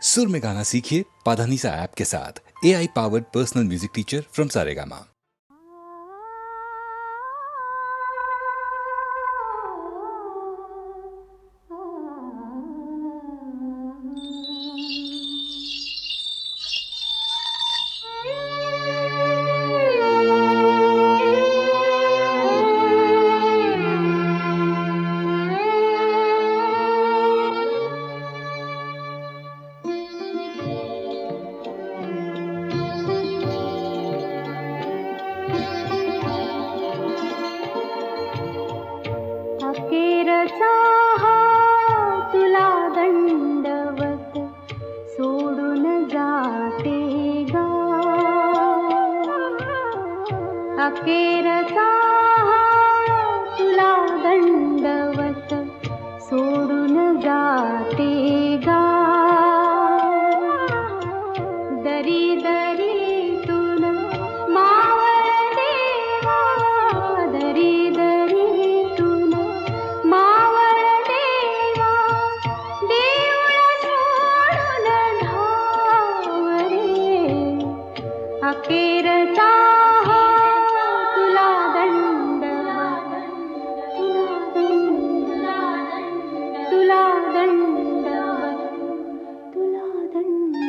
सुर में गाना सीखिए पाधानीसा ऐप के साथ। AI powered personal music teacher from Saregama. अखेरचा हा तुला दंडवत सोडून जाते गा. अखेरचा हा तुला दंडवत सोडून जाते गा. दरी दरीतून मावळ देवा, दरी दरीतून मावळ देवा, देऊळ सोडून धावरे. अखेरचा हा तुला दंडवत, तुला दंडवत, तुला दंडवत.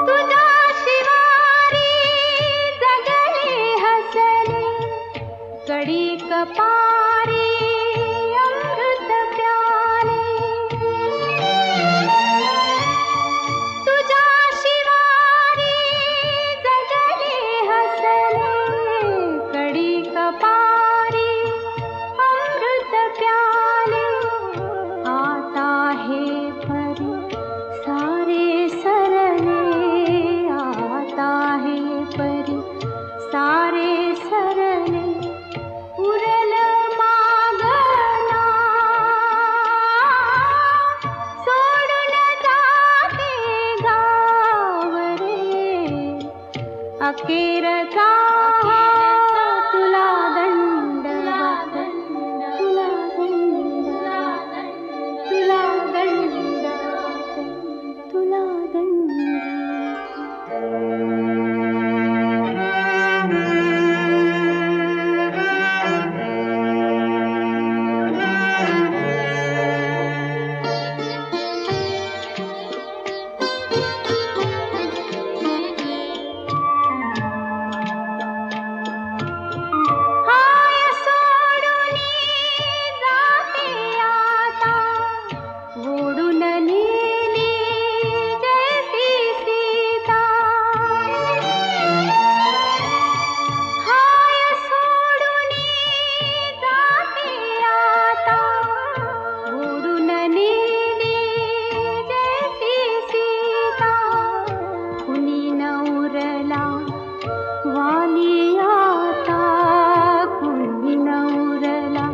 तुझ्या शिवारी जगले हसले, कडी कपारी अमृत प्याले. तुझ्या शिवारी जगले हसले, कडी कपारी अमृत प्याले. आता हे परी सारे सरले, आता हे परी सारे सरले. उरल मागना सोडून जाते गावरे. अखेरचा हा तुला दंडवत, तुला दंडवत, तुला दंडवत, तुला हाय सोडूनी जाते आता, ओढून नेली जैसी सीता. हाय सोडूनी जाते आता, ओढून नेली जैसी सीता. कुणी न उरला वाली आता, कुणी न उरला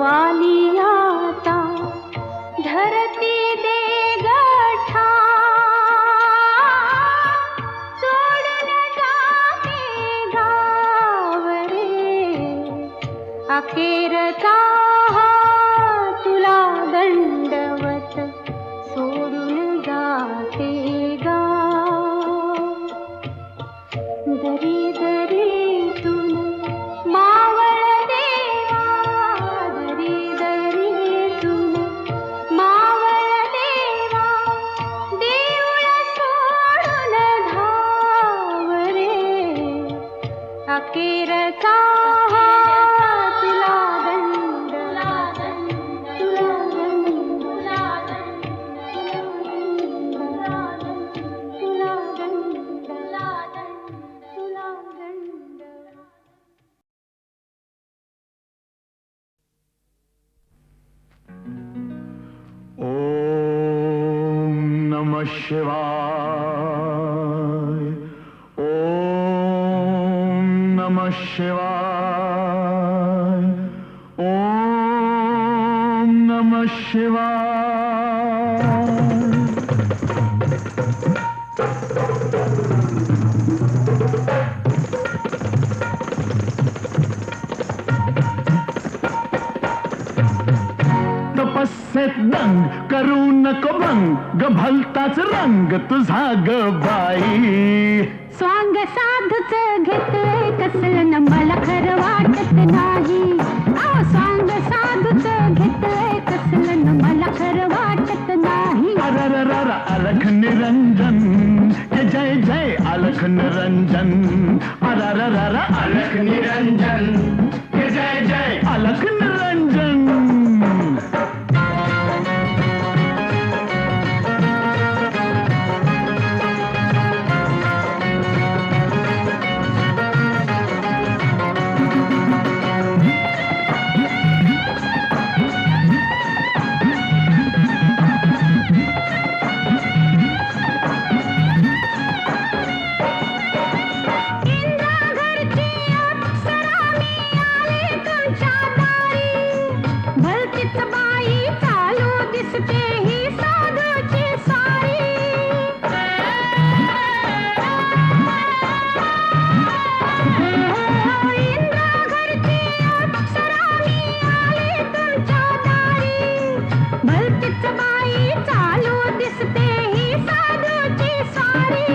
वाली आता. धरती दे गठा सोडून जाते गावरे. अखेरचा हा तुला दंडवत सोडून जाते गा. दरी दरीतून मावळ देवा, दरी दरीतून मावळ देवा, देऊळ सोडून धावरे. अखेरचा हा तुला दंडवत, तुला दंडवत, तुला दंडवत, तुला दंडवत, तुला दंडवत. ओम नमः शिवाय. ओम नमः शिवाय. ओम शिवाय. तपस्येत दंग करू नको भंग भलताच रंग तुझा ग बाई. स्वांग साधूच घेतलंय कसलं न मला खरं वाटत नाही. स्वांग साधूच घेतलंय कसलं न मला खरं वाटत नाही. अरररर अलख निरंजन के जय जय अलख निरंजन. अरररर अलख निरंजन के जय जय अलख निरंजन. भलतीच बाई चालू दिसते ही साधूची सारी. इंद्राघरची अप्सरा मी आले तुमच्या दारी. भलतीच बाई चालू दिसते ही साधूची सारी.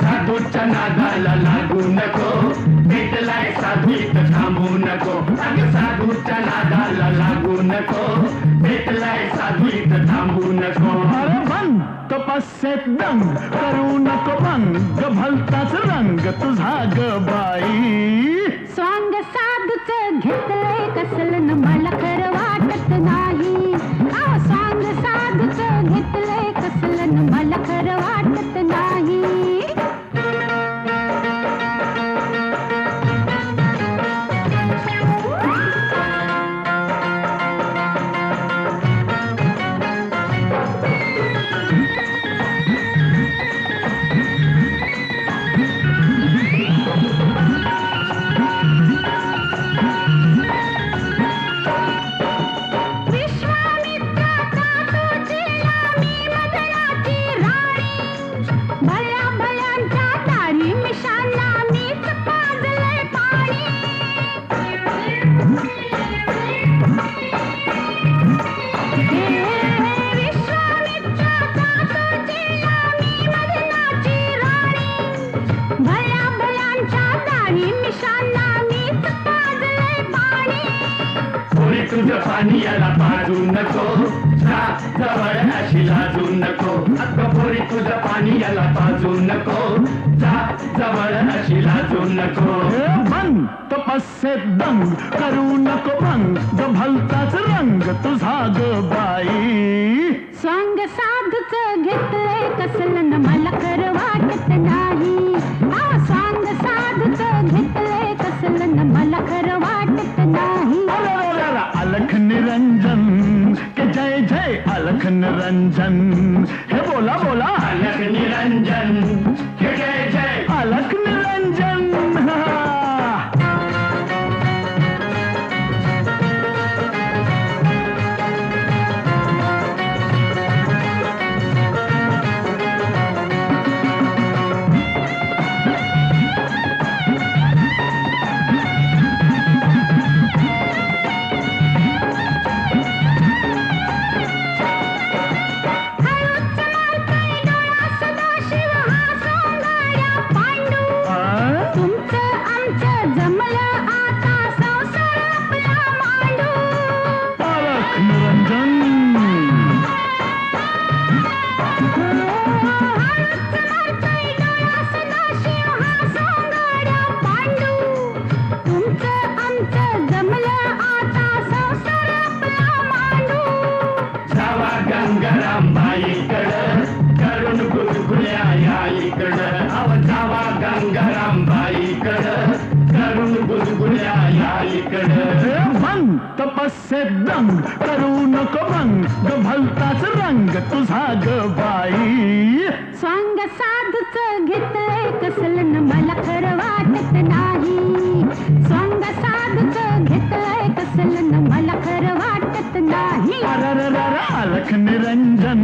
साधूच्या नादाला लागू नको भेटलाय साधूत थांबू नको. अगं साधूच्या नादाला लागू नको भेटलाय साधूत थांबू नको. अरे बंद तपस्येत दंग करू नको भंग भलताच रंग तुझा ग बाई. स्वांग साधूच घेतलंय कसलं न मला खरं वाटत नाही. स्वांग साधूच घेतलंय कसलं न मला खरं वाटत नाही. भल्या भल्यांच्या दारी मिशांना मीच पाजलंय पाणी. विश्वामित्राचा तो जिल्हा मी मदनाची राणी. भल्या भल्यांच्या दारी मिशांना मीच पाजलंय पाणी. कोणी तुझं पाणी याला पाजू नको जवळ अशी लाजू नको. अगं पोरी तुझं पाणी याला पाजू नको जवळ अशी लाजू नको. बंद तपस्येत दंग करू नको भंग भलताच रंग तुझा ग बाई. स्वांग साधूच घेतलंय कसलं न मला खरं वाटत नाही. स्वांग साधूच घेतलंय कसलं न मला खरं वाटत नाही. अलख निरंजन के जय जय अलख निरंजन. हे बोला बोला अलख निरंजन के जय जय अलख निरंजन. तपस्येत दंग करू नको भंग भलताच रंग तुझा ग बाई. स्वांग साधूच घेतलंय कसलं न मला खरं वाटत नाही. स्वांग साधूच घेतलंय कसलं न मला खरं वाटत नाही. अरे अलख निरंजन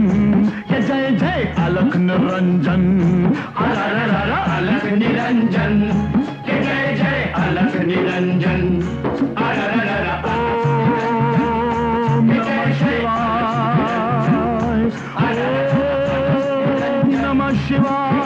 के जय जय अलख निरंजन अलख निरंजन के जय जय अलख निरंजन नमः शिवाय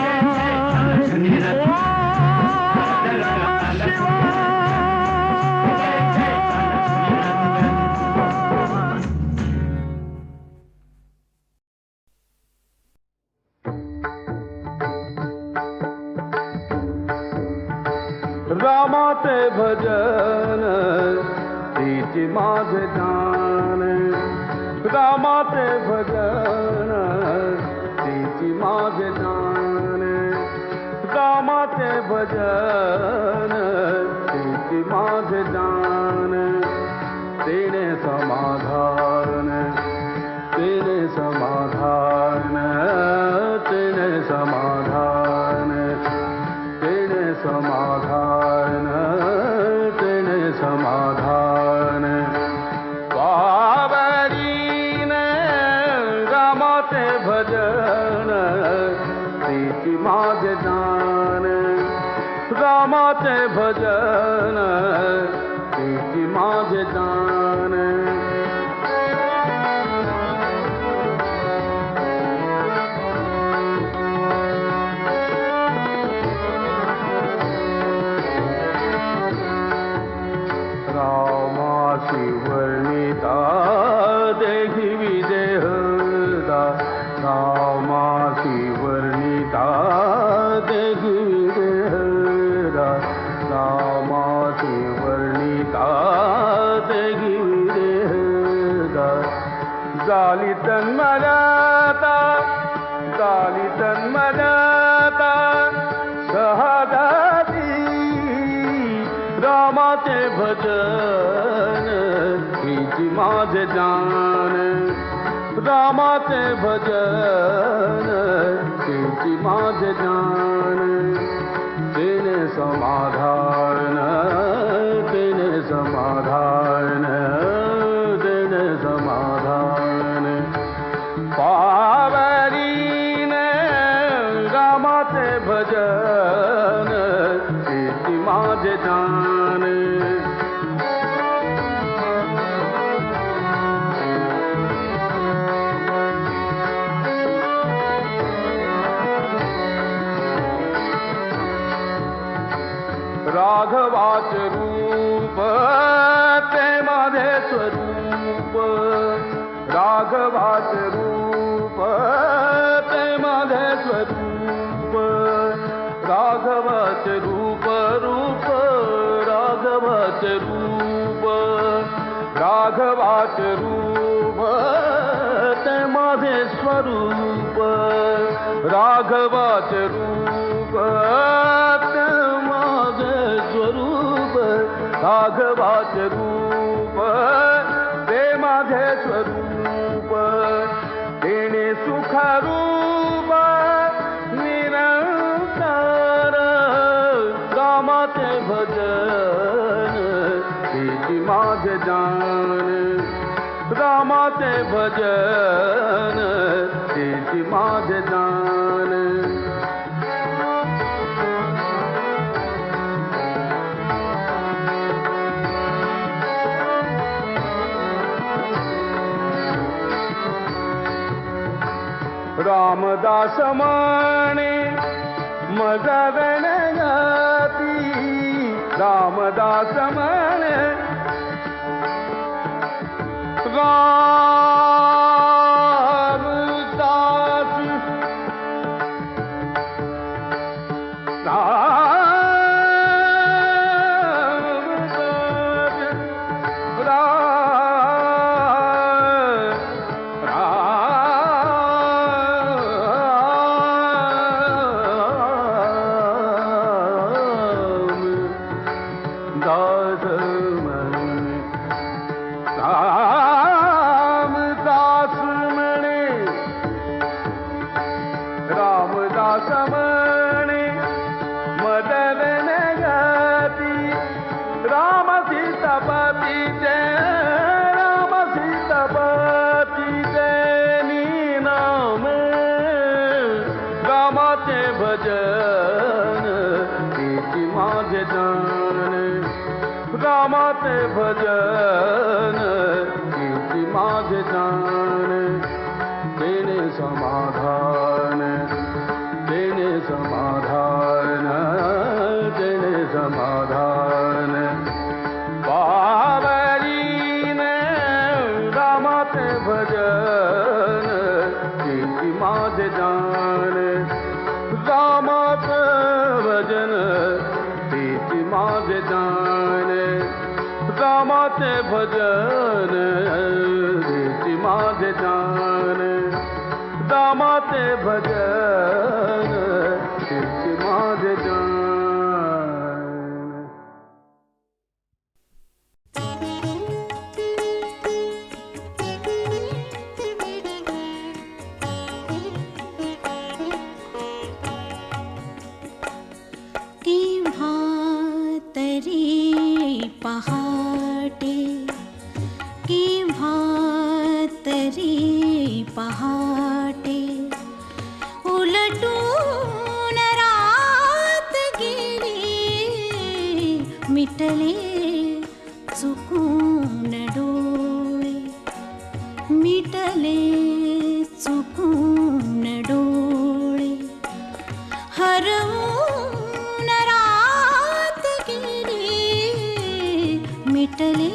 रामाचे भजन तिची माझे जान रामाचे भजन तिची माझे जान रामाचे भजन तिची माझे जान तेने समाधान तेने समाधान तेने समाधान तेने समाधान तेने समाधान पावरीन रामाचे भजन तिची माझे जान रामाचे भजन तिची माझे जान रामाशी वर्णिता देहि विदेहदा रामाशी वर्णिता देहि विदेहदा रामाशी वर्णिता देहि विदेहदा झाली तन्मयता झाली तन्मयता शहादाती रामाचे भजन तिची माझे जान रामाचे भजन तिची माझे जान तेने समाधान तेने समाधान तेने समाधान पावरीन रामाचे भजन तिची माझे जान राघवाचे रूप ते माझे स्वरूप राघवाचे रूप ते माझे स्वरूप राघवाचे रूप रूप राघवाचे रूप राघवाचे रूप ते माझे स्वरूप राघवाचे रूप ते माझे स्वरूप राघवाचे रूप ते माझे स्वरूप तेने सुखरूप निरंतर रामाचे भजन तिची माझे जान रामाचे भजन तिची माझे जान रामदास माने मजरण जाती रामदास माने रामदास रामदास म्हणे मदन गती राम सीतापती जय राम सीतापती जय भजन तेची माझे जाण रामाचे भजन तेची माझे जाण देणे समाधान देणे समाधान देणे समाधान पावलीन रामाचे भजन तेची माझे जाण रामाचे भजन तेची माझे जाण रामाचे भजन तेची माझे जाण रामाचे भजन तेची माझे जाण केव्हा तरी पहाटे केव्हा तरी पहाटे उलटून रात गेली मिटले चुकून डोळे मिटले चुकून डोळे हरवून रात गेली मिटले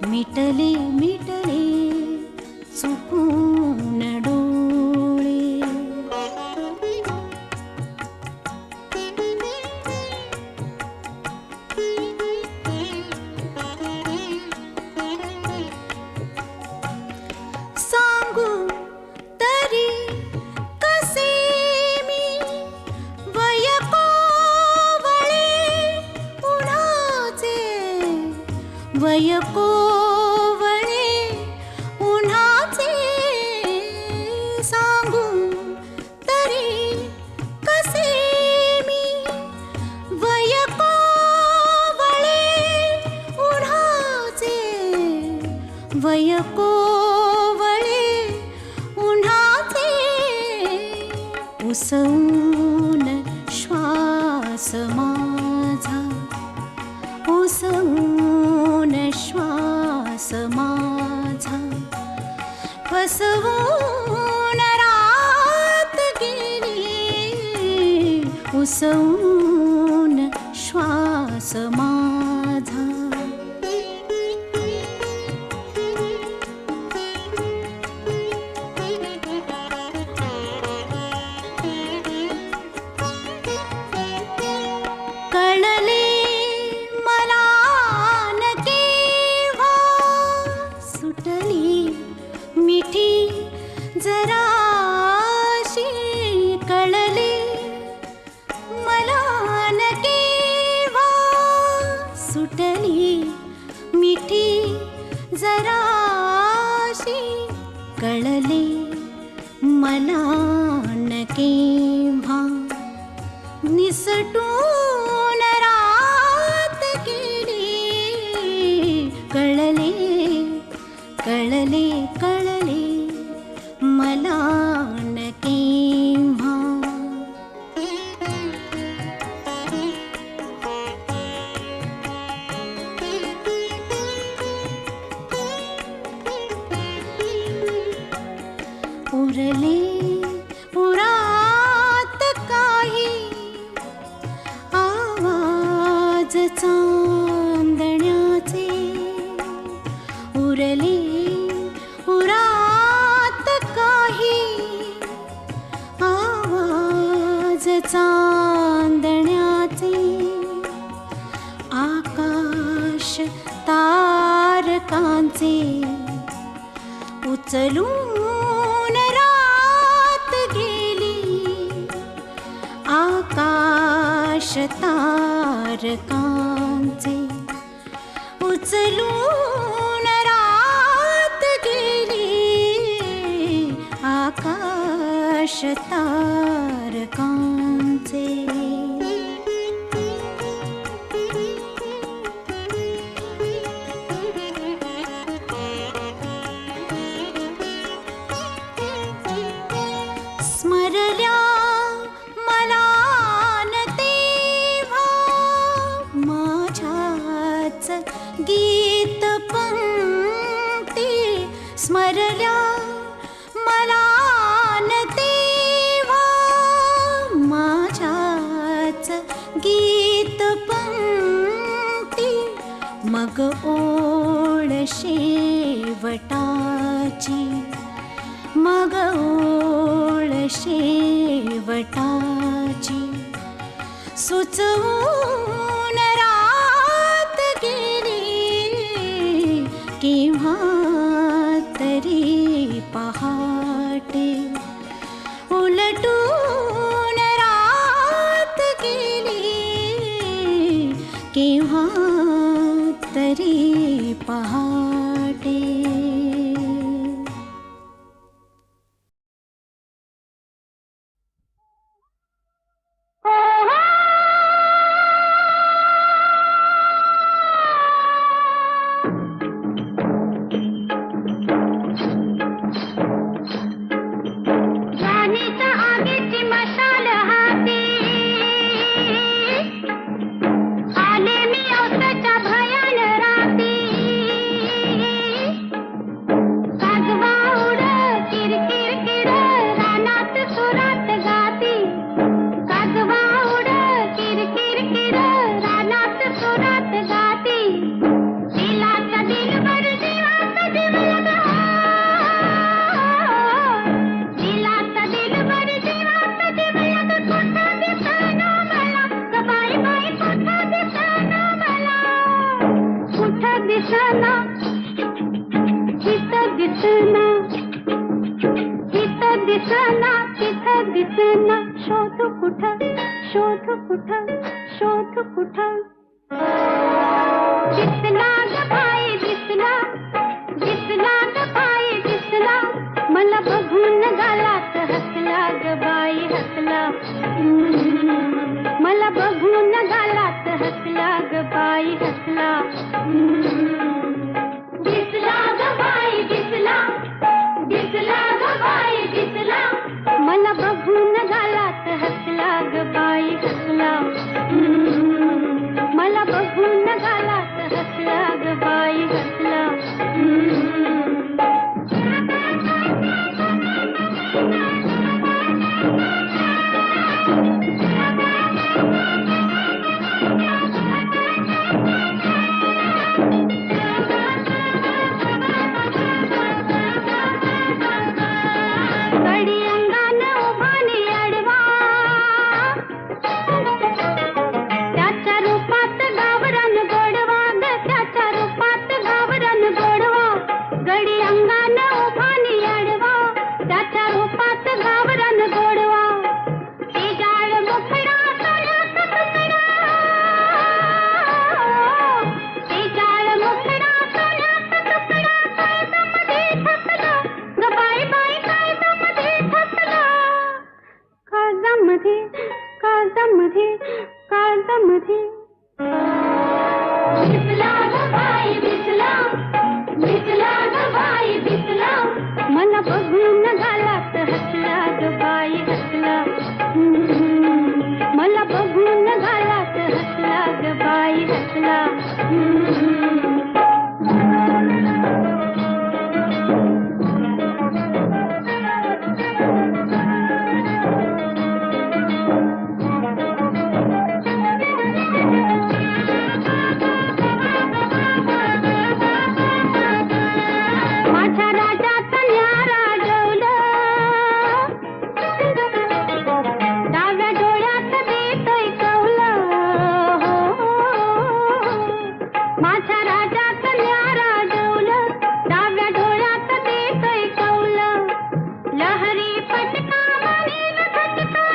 मिटले मिटले चुकून डोळे सांगू तरी कसे मी वय कोवळे उन्हाचे वय कोवळे उन्हाचे सांगू तरी कसे मी वय कोवळे उन्हाचे वय कोवळे उन्हाचे उसवून श्वास माझा उसवून श्वास माझा फसवून रात गेली उसवून श्वास माझा कळले मला न केव्हा सुटली मिठी जराशी कळले मला न केव्हा सुटली मिठी जराशी कळले मला न केव्हा निसटून रात गेली कळले कळले कळले मला न केव्हा उरले उरात काही आवाज चांदण्याचे उरले उरात काही आवाज चांदण्याचे आकाश तारकांचे उचलून रात गेली आकाश तारकांचे उचलून रात गेली आकाश तारकांचे स्मरल्या शेवटाची मग ओळ शेवटाची सुचवून रात गेली केव्हा तरी पहाटे उलटून रात गेली केव्हा तरी पहाटे. राणीच्या आगीची मशाल हाती आले मी औसाच्या भयान राती. काजवा उड किरकिर किर रानात सुरात गाती. काजवा उड किरकिर किर रानात सुरात गाती. दिलाचा दिलबर जीवात जीव लगा. दिलाचा दिलबर जीवात जीव लगा. कुठं दिसेना मला ग बाई बाई कुठं दिसेना मला. कुठं दिसेना तिथं दिसेना. तिथं दिसेना तिथं दिसेना. शोध कुठं शोध कुठं शोध कुठं. दिसला ग बाई दिसला. दिसला ग बाई दिसला. मला बघून गालात हसला ग बाई हसला. मला बघून गालात हसला ग बाई हसला. दिसला ग बाई दिसला. दिसला ग बाई दिसला. मला बघून गालात हसला ग बाई हसला. मला बघून गालात हसला ग बाई हसला. कडी अंगान उभाने अडवा. त्याच्या रूपात गावरान गोडवा ग. त्याच्या रूपात गावरान गोडवा. गडी अंगान उभाने अडवा. त्याच्या रूपात गावरान गोडवा. ती जाळ मुखडा सोन्याचा तुकडा. ती जाळ मुखडा सोन्याचा तुकडा. काळजामध्ये ठसला ग बाई बाई काळजामध्ये ठसला. काळजामध्ये काळजामध्ये काळजामध्ये. दिसला ग बाई दिसला. दिसला ग बाई दिसला. मला बघून गालात हसला ग बाई हसला. मला बघून गालात हसला ग बाई हसला. माझ्या राजाचं न्यारा डोलं. डाव्या डोळ्यात देतोय कौलं. माझ्या राजाचं न्यारा डोलं. डाव्या डोळ्यात देतोय कौलं. लहरी पटका मानेल झटका.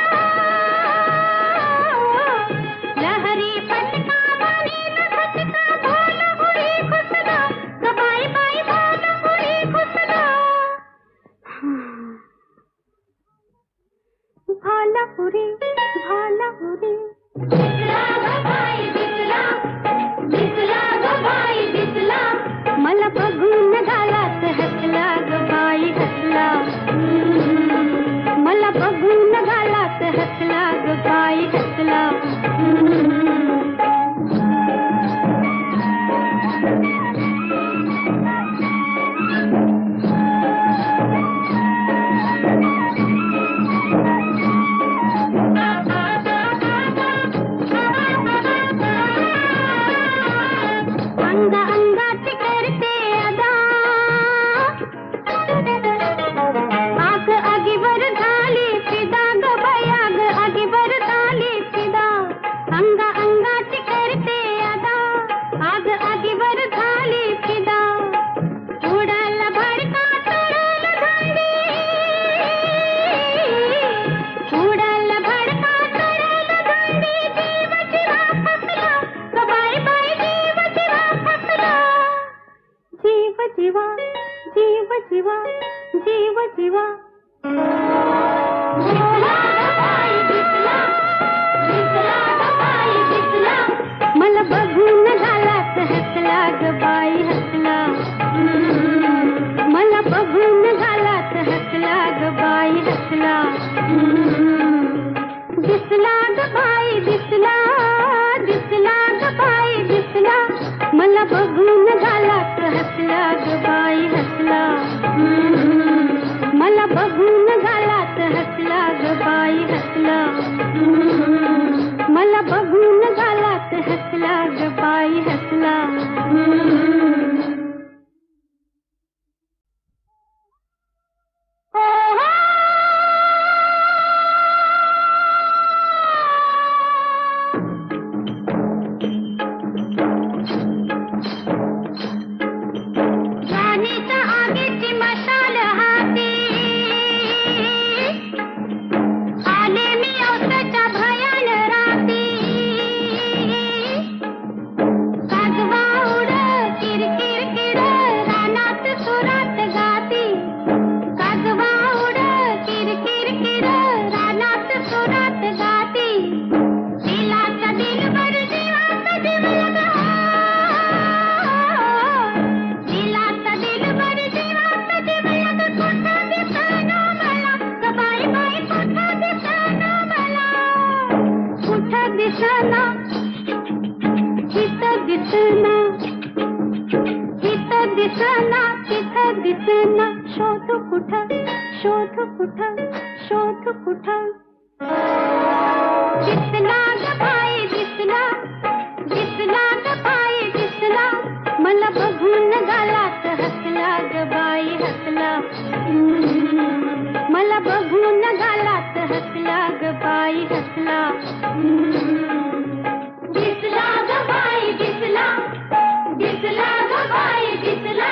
लहरी पटका मानेल झटका. भाल उडी घुसला ग बाई बाई भाल उडी घुसला. भालापुरी भालापुरी. दिसला ग बाई दिसला. दिसला ग बाई दिसला. मला बघून गालात हसला ग बाई हसला. मला बघून गालात हसला ग बाई हसला. जीव जीवा जीव जीवा दिसला ग बाई दिसला, दिसला ग बाई दिसला. मला बघून घालात हसला ग बाई हसला. मला बघून घालात हसला ग बाई हसला. दिसला ग बाई दिसला, दिसला ग बाई दिसला. मला बघून घालात हसला ग बाई हसला. मला बघून घालात हसला ग बाई हसला. मला बघून घालात हसला ग बाई हसला. राणीच्या आगीची मशाल हाती, आले मी औसाच्या भयान राती. काजवा उड किरकिर किर रानात सुरात गाती. काजवा उड किरकिर किर रानात सुरात गाती. दिलाचा दिलबर जीवाचा जीव लगा, दिलाचा दिलबर जीवाचा जीव लगा. कुठं दिसना मला ग बाई बाई, कुठं दिसना मला. कुठं दिसना तिथं दिसना, तिथं दिसना तिथं दिसना. शोध कुठं शोध कुठं शोध कुठं. दिसला ग बाई दिसला, दिसला ग बाई दिसला. मला बघून घालात हसला ग बाई हसला. मला बघून घालात हसला ग बाई हसला. दिसला ग बाई दिसला, दिसला ग बाई दिसला.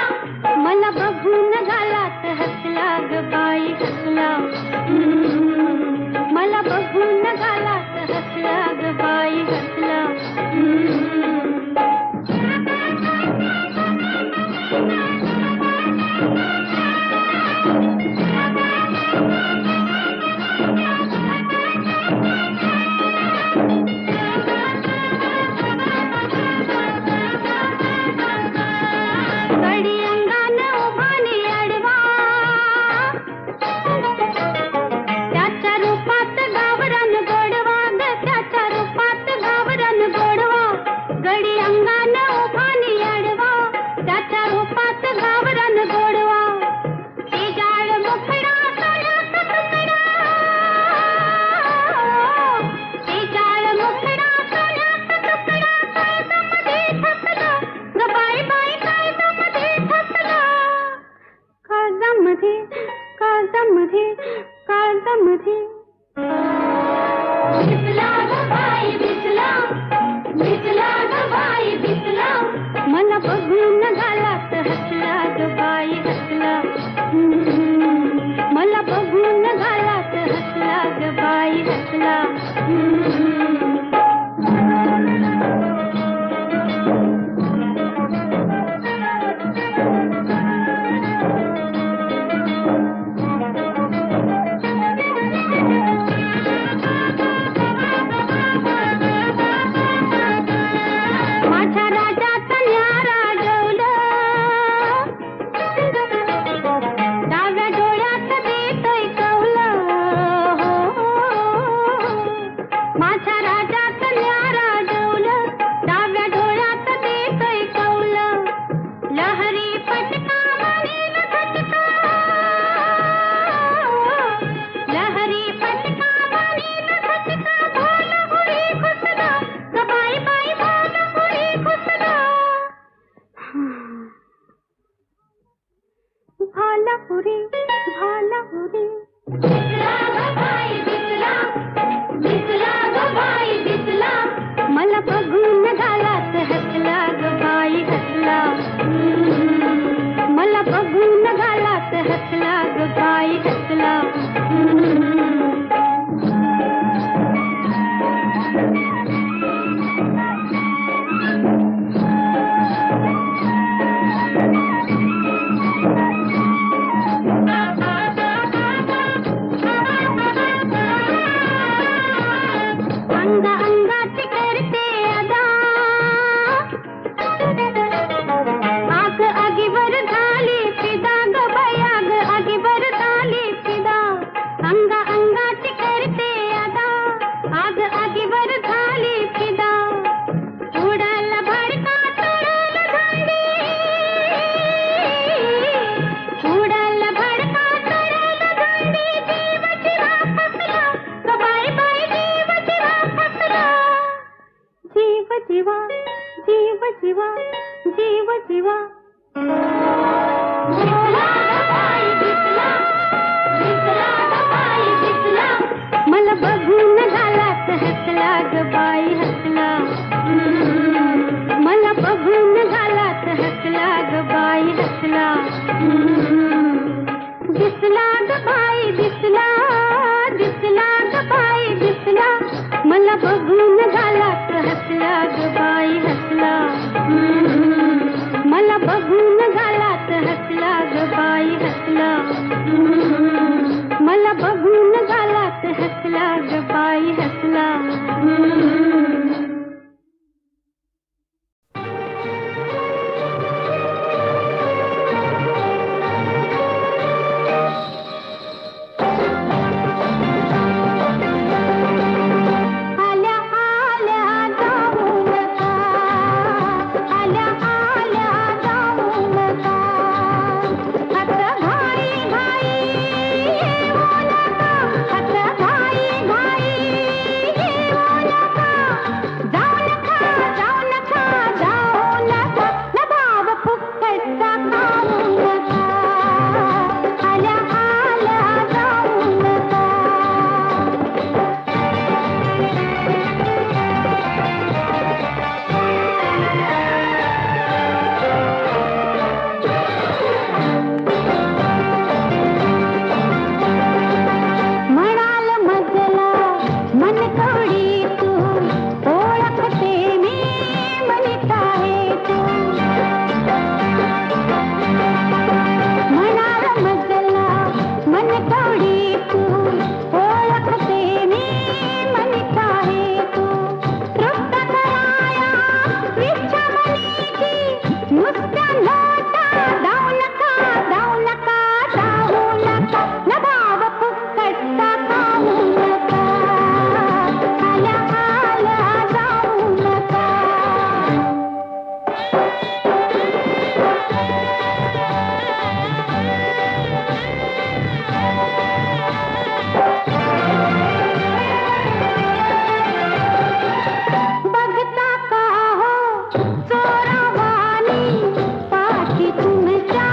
मला बघून घालात हसला ग बाई हसला. मला बघून घालात हसला ग बाई हसला. कडी अंगान उभानी अडवा, त्याच्या रूपात गावरान गोडवा ग, त्याच्या रूपात गावरान गोडवा. गडी अंगान उभानी अडवा, त्याच्या रूपात गावरान गोडवा. ती जाळ मुखडा सोन्याचा तुकडा, ती जाळ मुखडा सोन्याचा तुकडा. काळजामध्ये ठसला ग बाई बाई, काळजामध्ये ठसला. काळजामध्ये काळजामध्ये काळजामध्ये. दिसला ग बाई दिसला, दिसला ग बाई दिसला. मला बघून घालात हसला ग बाई हसला. मला बघून घालात हसला ग बाई हसला. माझ्या राजाचं न्यारा डोलं, डाव्या डोळ्यात देतोय कौलं. माझ्या राजाचं न्यारा डोलं, डाव्या डोळ्यात देतोय कौलं. लहरी पटका म्हणील झटका, लहरी पटका म्हणील झटका. भालहुरी घुसला ग बाई बाई, भालहुरी घुसला. भालहुरी भालहुरी. दिसला ग बाई दिसला, दिसला ग बाई दिसला. मला बघून घालात हसला ग बाई हसला. मला बघून घालात हसला ग बाई हसला. दिसला ग बाई दिसला, दिसला ग बाई दिसला, मला बघून गालात हसला ग बाई हसला. मला बघून गालात हसला ग बाई हसला. मला बघून गालात हसला ग बाई हसला. आल्या आल्या जाऊ नका, आल्या आल्या जाऊ नका, आता घाई घाई येऊ नका, आता घाई घाई येऊ नका, जाऊ नका जाऊ नका जाऊ नका, न भाव फुकटचा खाऊ नका, आल्या आल्या जाऊ नका. म्हणाल मजला मन कवडी तू, ओळखते मी म्हणत आहे तू. म्हणाल मजला मन कवडी तू, ओळखते मी म्हणत आहे तू. तृप्त कराया इच्छा मनीची, नुसत्या नोटा जाऊ नका जाऊ नका जाऊ नका, न भाव फुकटचा खाऊ नका, आल्या आल्या जाऊ नका. बघता का हो चोरावानी, पाठी तुमच्या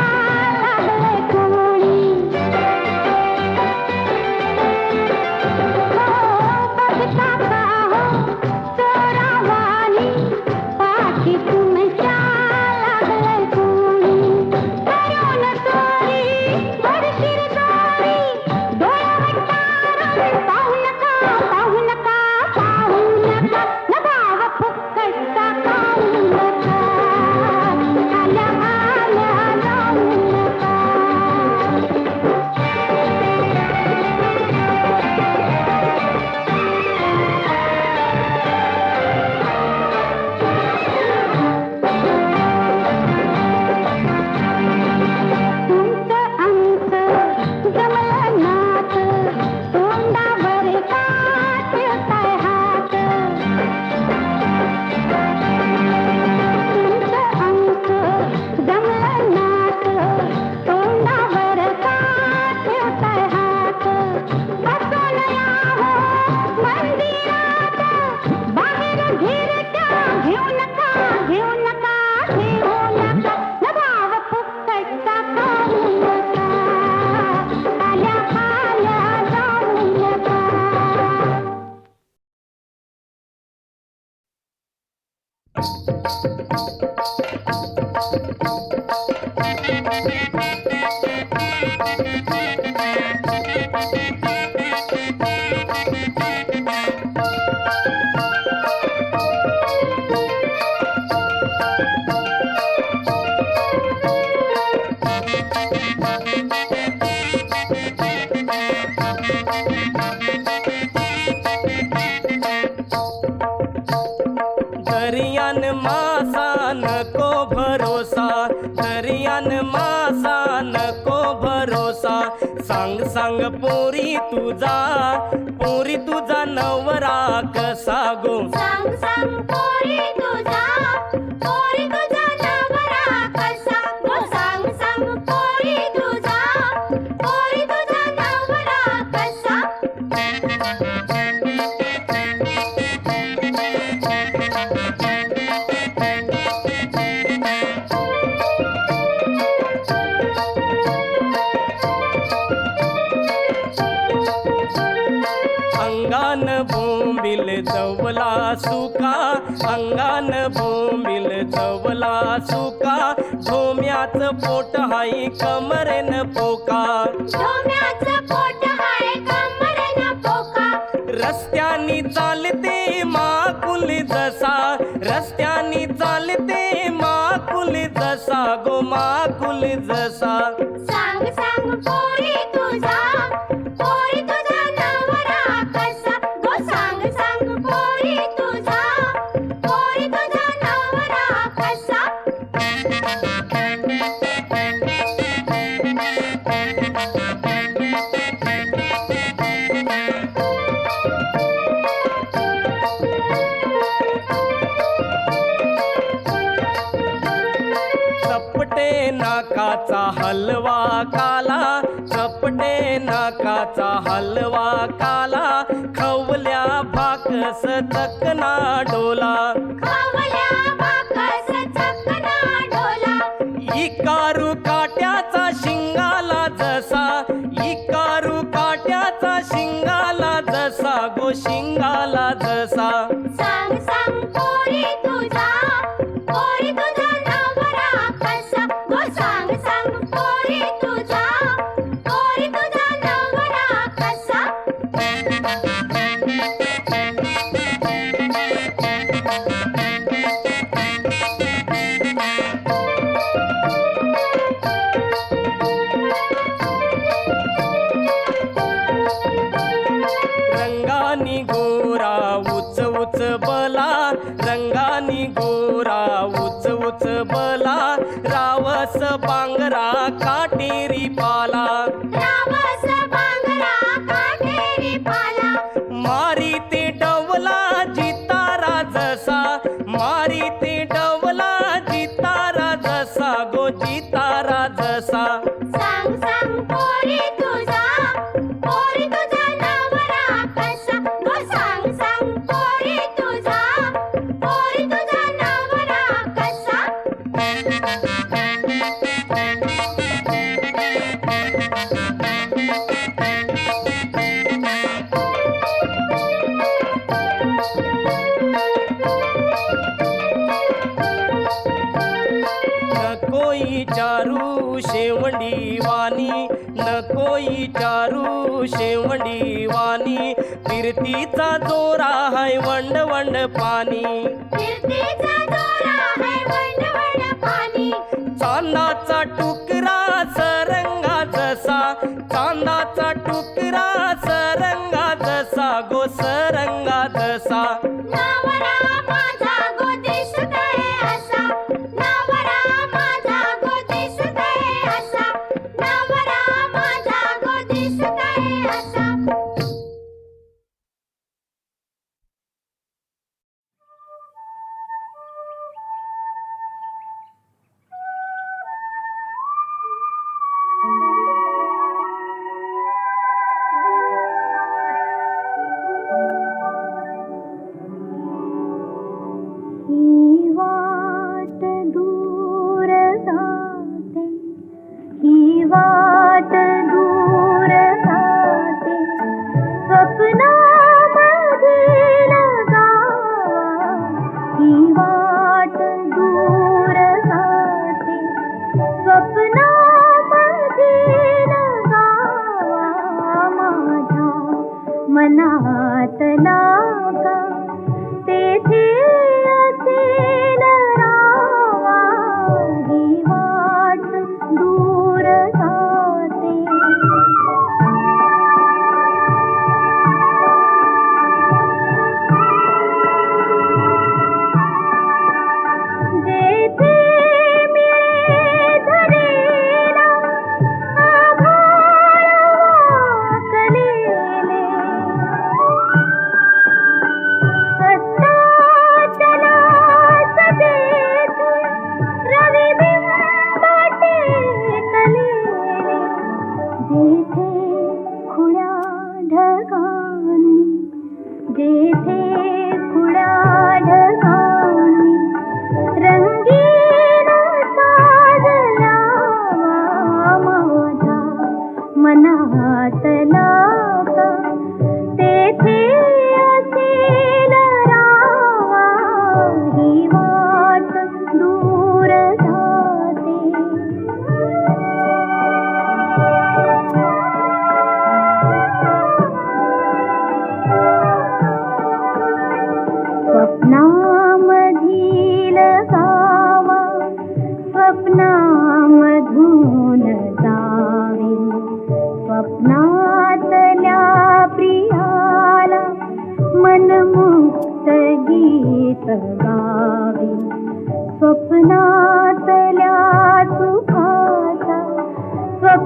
लागले कोणी. बघता का हो चोरावानी, पाठी तुमच्या लागले कोणी. करून चोरी बडशीर चोरी, डोळ्यावर तारून पाहू नका पाहू नका पाहू नका, न भाव फुकटचा खाऊ नका, आल्या आल्या जाऊ नका. तुमचं आमचं जमलं नात, तोंडावर काट काय हात. तुमचं आमचं जमलं नात, तोंडावर काट काय हात. बसून यावं मंदिरात, बाहेर घिरट्या घेऊ नका घेऊ नका घेऊ नका, न भाव फुकटचा खाऊ नका, आल्या आल्या जाऊ नका. दरियान मासा नको भरोसा, दरियान मासा नको भरोसा. सांग सांग पोरी तुझा नवरा कसा गो. सांग सांग पोरी तुझा नवरा कसा गो. सांग सांग पोरी तुझा नवरा कसा. अंगान बोंबिल जवला सुका, अंगान बोंबिल जवला सुका. धोम्याच पोट हाय कमरेन पोका ढोम्याचं पोट हाय कमरेनं पोका रस्त्यानी चालते माकुल जसा रस्त्यानी चालते माकुल जसा गो माकुल जसा सांग सांग पोरी तुझा नवरा कसा गो सांग सांग पोरी तुझा नवरा कसा चपटे नाकाचा हलवा काला चपटे नाकाचा हलवा काला खवल्या भाकस चकना डोला खावल्या बाकस चकना डोला इकारू काट्याचा शिंगाला जसा इकारू काट्याचा शिंगाला जसा गो शिंगाला जसा सांग सांग पोरी तुझा नवरा कसा गो सांग सांग पोरी तुझा नवरा कसा रंगानी गोरा उच उच बला रंगानी गोरा उच उच बला रावस बांगरा काटेरी पाला रावस बांगरा काटेरी पाला मारी ते डवला जितारा जसा मारी ते डवला जितारा जसा गो जितारा जसा सांग सांग पोरी तुझा नवरा कसा गो सांग सांग पोरी तुझा नवरा कसा नकोई चारू शेवंडी वाणी नकोई चारू शेवंडी वाणी फिरतीचा जोरा हाय वंड वंड पाणी फिरतीचा दोरा है वंड वंड पाणी चांदाचा टुकरा सरंगा जसा चांदाचा टुकरा सरंगा जसा गो सरंगा जसा नवरा माझा गो दिसतोय असा नवरा माझा गो दिसतोय असा नवरा माझा गो दिसतोय असा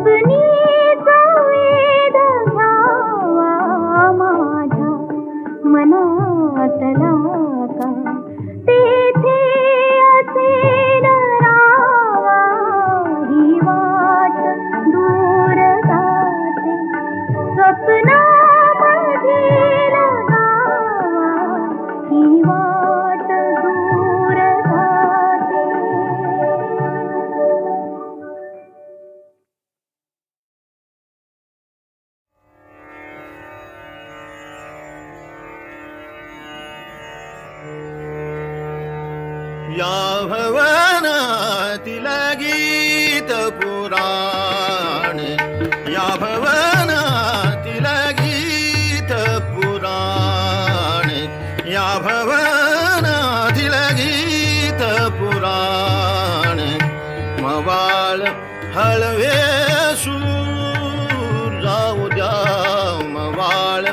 स्वप्नी जो वेध घ्यावा माझ्या मनातला का तेथे असेल रावा ही वाट दूर जाते स्वप्नामध्ये लगावा ही वाट दूर जाते. या भवनातील गीत पुराण, या भवनातील गीत पुराण, या भवनातील गीत पुराण. मवाळ हळवे सूर जाऊ द्या, मवाळ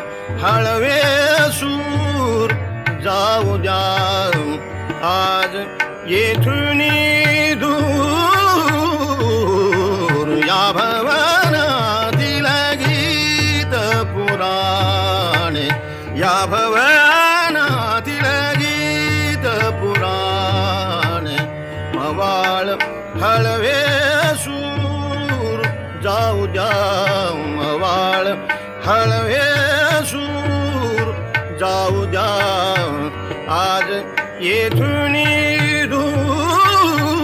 हळवे सूर जाऊ द्या. आज येथून दूर या भवनातील गीत पुराण, या भवनातील गीत पुराण. मवाळ हळवे सूर जाऊ द्या, मवाळ हळवे सूर जाऊ द्या. आज येथून दूर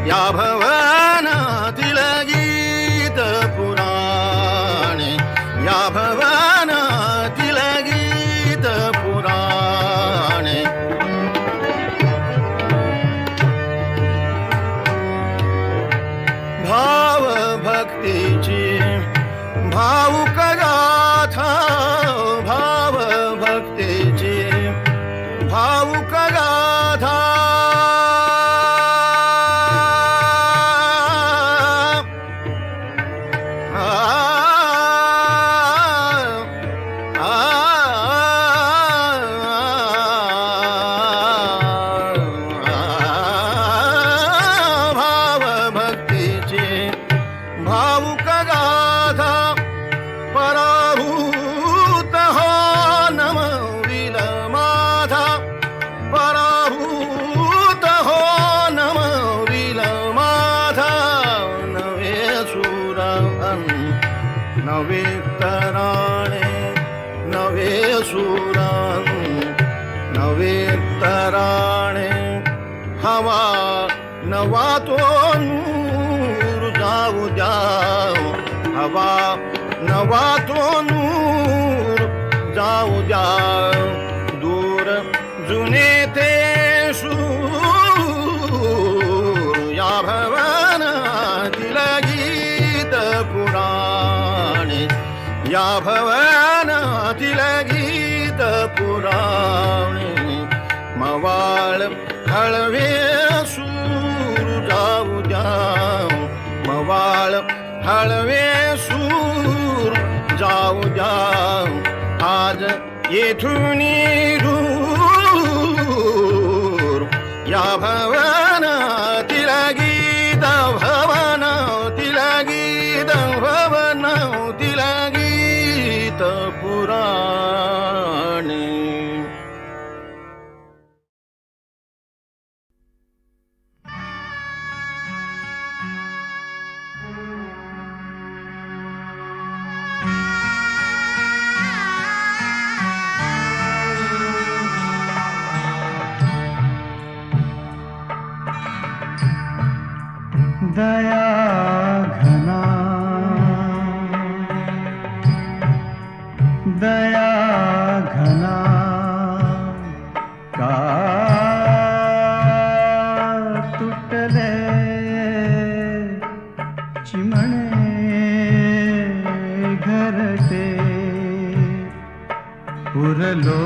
या भवनातील गीत पुराण, या भवनातील गीत पुराण. भाव भक्तीची भावुक गाथा, भाव भक्तीची भावुक गाथा. भाव भक्तीची भावुक गाथा. पराभूत हो नमविल माझा, पराभूत हो नमविल माझा. नवे सुरान नवे तराणे, नवे सुरान नवे तराणे. हवा नवा तो नूर जाऊ द्या, हवा नवा तो नूर जाऊ द्या. दूर जुने ते सूर या भवनातील गीत पुराण, या भवनातील गीत पुराण. मवाळ हळवे सूर जाऊ द्या, मवाळ हळवे सूर जाऊ द्या. आज येथून दूर या भवनातील गीत, भवनातील गीत, भवनातील गीत पुराण. दया घना, दया घना का तुटले चिमणे घरटे. पुरलो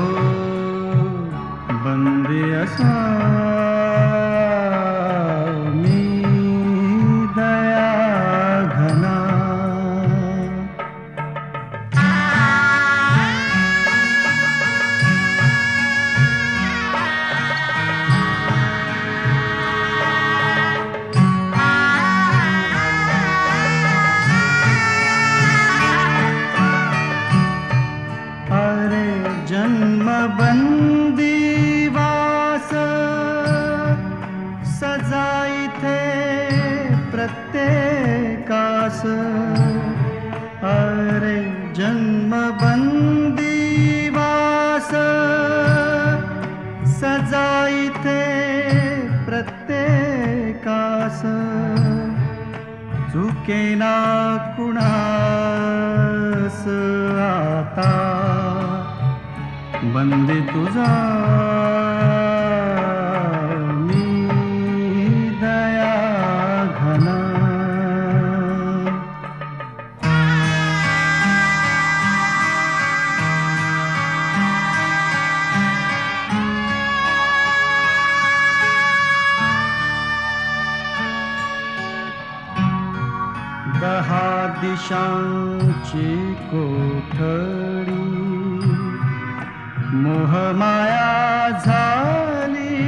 बंदी असा वास अरे जन्मबंदी वास सजाईते प्रत्येकास चुकेना कुणास आता बंदी तुझा मी दया घना दहा दिशांची कोठडी मोहमाया झाली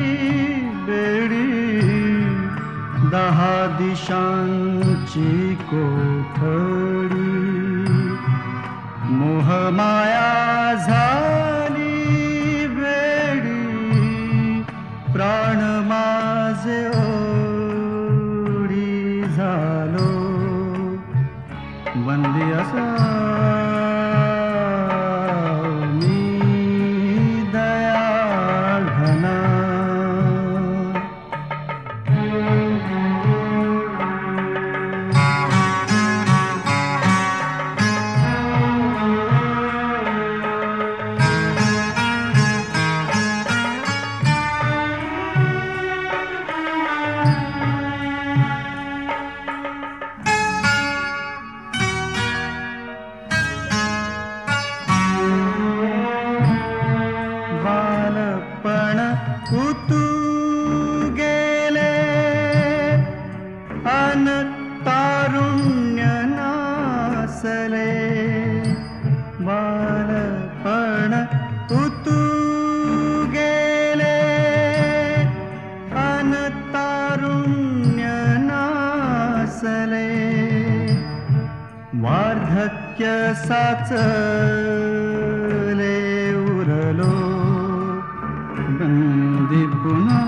बेडी दहा दिशांची कोठडी मोहमाया झाली बेडी प्राण माझे ओढी झालो बंदी असा मी दया घना बालपण उतू गेले अन तारुण्य नासले बालपण उतू गेले अन तारुण्य नासले वार्धक्य साचले उरलो बंदी पुन्हा